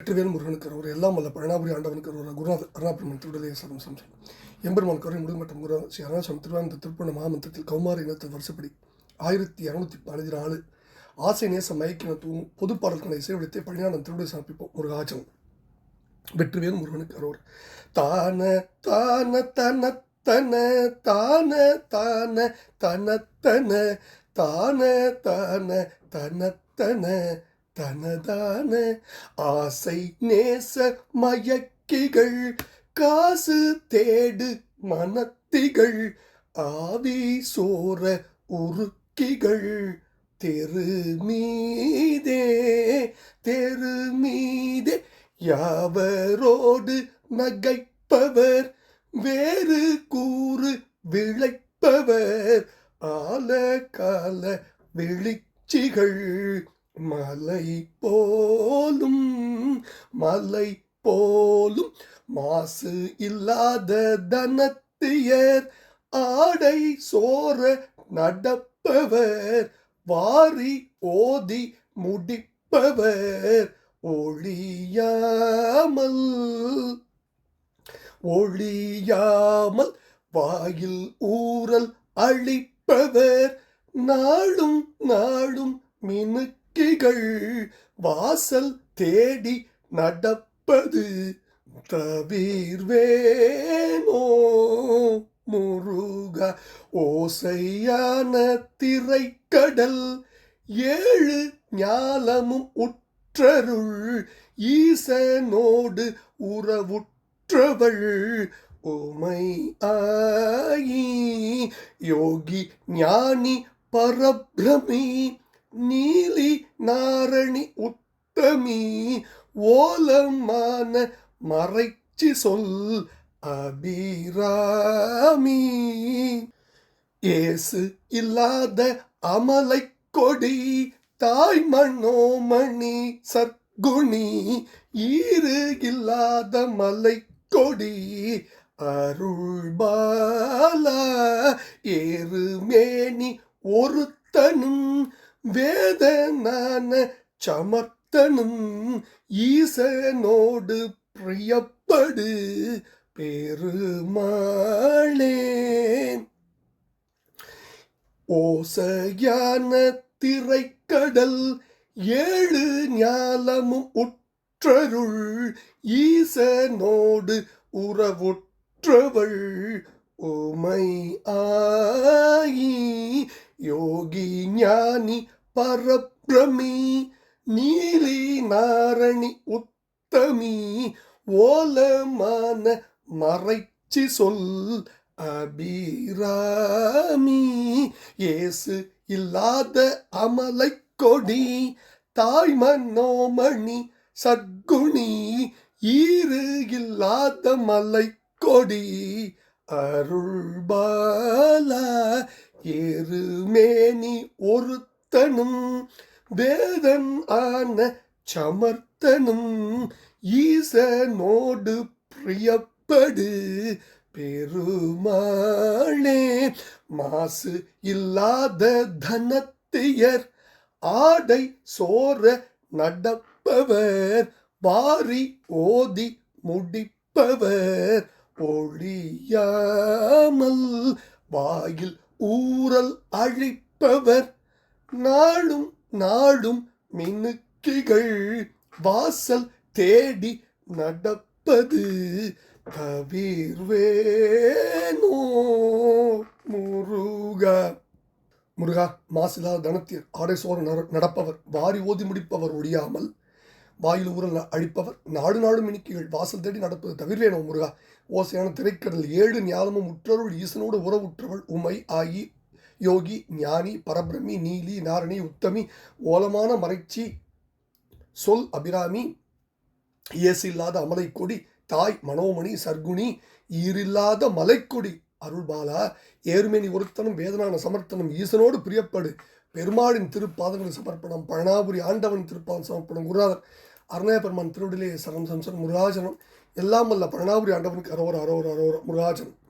வெற்றிவேல் முருகனுக்கு ஒரு எல்லாம் வல்ல பழனாபுரி ஆண்டவனுக்கு ஒரு குருநாதர் அருணாபெருமன் திருடலே சரம் சம்சம் எம்பெருமான் கருணை முடுமட்டம் குரு ஸ்ரீ அருணாசலம் திருவானந்த திருப்பண மகாமந்திரத்தில் கௌமார இனத்தில் வருஷப்படி 1214 ஆசை நேச மயக்கின தூணும் பொது பாடல்களை இசைவடித்தே பழனியாண்டம் திருவிடை சமர்ப்பிப்போம் முருகாச்சலம். வெற்றிவேல் முருகனுக்கு அரோர். தான தான தன தன தான தான தனத்தன தான தான தனத்தன தனதான ஆசை நேச மயக்கிகள் காசு தேடு மனத்திகள் ஆவி சோர உருக்கிகள் தெரு மீதே தெரு மீதே யாவரோடு நகைப்பவர் வேறு கூறு விளைப்பவர் ஆல கால வெளிச்சிகள் மலை போலும் மலை போலும் மாசு இல்லாத தனத்தியர் ஆடை சோர நடப்பவர் வாரி ஓதி முடிப்பவர் ஒழியாமல் ஒழியாமல் வாயில் ஊறல் அழிப்பவர் நாளும் நாளும் மினுக்கிகள் வாசல் தேடி நடப்பது தவிர்வேனோ முருகா. ஓசையான திரைக்கடல் ஏழு ஞாலமும் உற்றருள் ஈசனோடு உறவுற்றவள் உமை ஆயி யோகி ஞானி பரபிரமி நீலி நாரணி உத்தமி ஓலமான மறைச்சி சொல் அபிராமி. ஏசு இல்லாத அமலை கொடி தாய் மனோமணி சற்குணி ஈறு இல்லாத மலை கொடி அருள்பாலா ஏறுமேனி ஒருத்தனும் வேதனான சமர்த்தனும் ஈசனோடு பிரியப்படு பெருமாளே. ஓசையான திரைக்கடல் ஏழு ஞாலமும் உற்றருள் ஈசனோடு உறவுற்றவள் உமை ஆயி யோகி ஞானி பரபிரமி நீலி நாரணி உத்தமி ஓலமான மறைச்சி சொல் அபிராமி. ஏசு இல்லாத அமலை கொடி தாய் மனோமணி சற்குணி ஈறு இல்லாத மலை கொடி அருள்பாலா ஏறுமேனி ஒருத்தனும் வேதன் ஆன சமர்த்தனும் ஈசனோடு பிரியப்படு பெருமாளே. மாசு இல்லாத தனத்தியர் ஆடை சோர நடப்பவர் வாரி ஓதி முடிப்பவர் ஒழியாமல் வாயில் ஊறல் அழிப்பவர் நாளும் நாளும் மினுக்கிகள் வாசல் தேடி நடப்பது தவிர்வேனோ முருகா. முருகா, மாசில்லாத தனத்தியர் ஆடை சோர நடப்பவர் வாரி ஓதி முடிப்பவர் ஒழியாமல் வாயில் ஊரல் அழிப்பவர் நாடு நாடு மினுக்கிகள் வாசல் தேடி நடப்பது தவிர்வேனோ முருகா. ஓசையான திரைக்கடல் ஏழு ஞாலமும் உற்றருள் ஈசனோடு உறவுற்றவள் உமை ஆயி யோகி ஞானி பரபிரமி நீலி நாரணி உத்தமி ஓலமான மறைச்சி சொல் அபிராமி. இயேசு இல்லாத அமலை கொடி தாய் மனோமணி சர்க்குணி ஈரில்லாத மலைக்கொடி அருள்பாலா ஏறுமேனி ஒருத்தனும் வேதனான சமர்த்தனும் ஈசனோடு பிரியப்படு பெருமாளின் திருப்பாதங்கள் சமர்ப்பணம் பழனாபுரி ஆண்டவன் திருப்பாதம் சமர்ப்பணம் குருநாதர் அருணாபெருமான் திருவிடிலே சரம் சம்சன் முருகாச்சலம். எல்லாம் வல்ல பழனாபுரி ஆண்டவனுக்கு அரோர அரோர அரோர முருகாச்சலம்.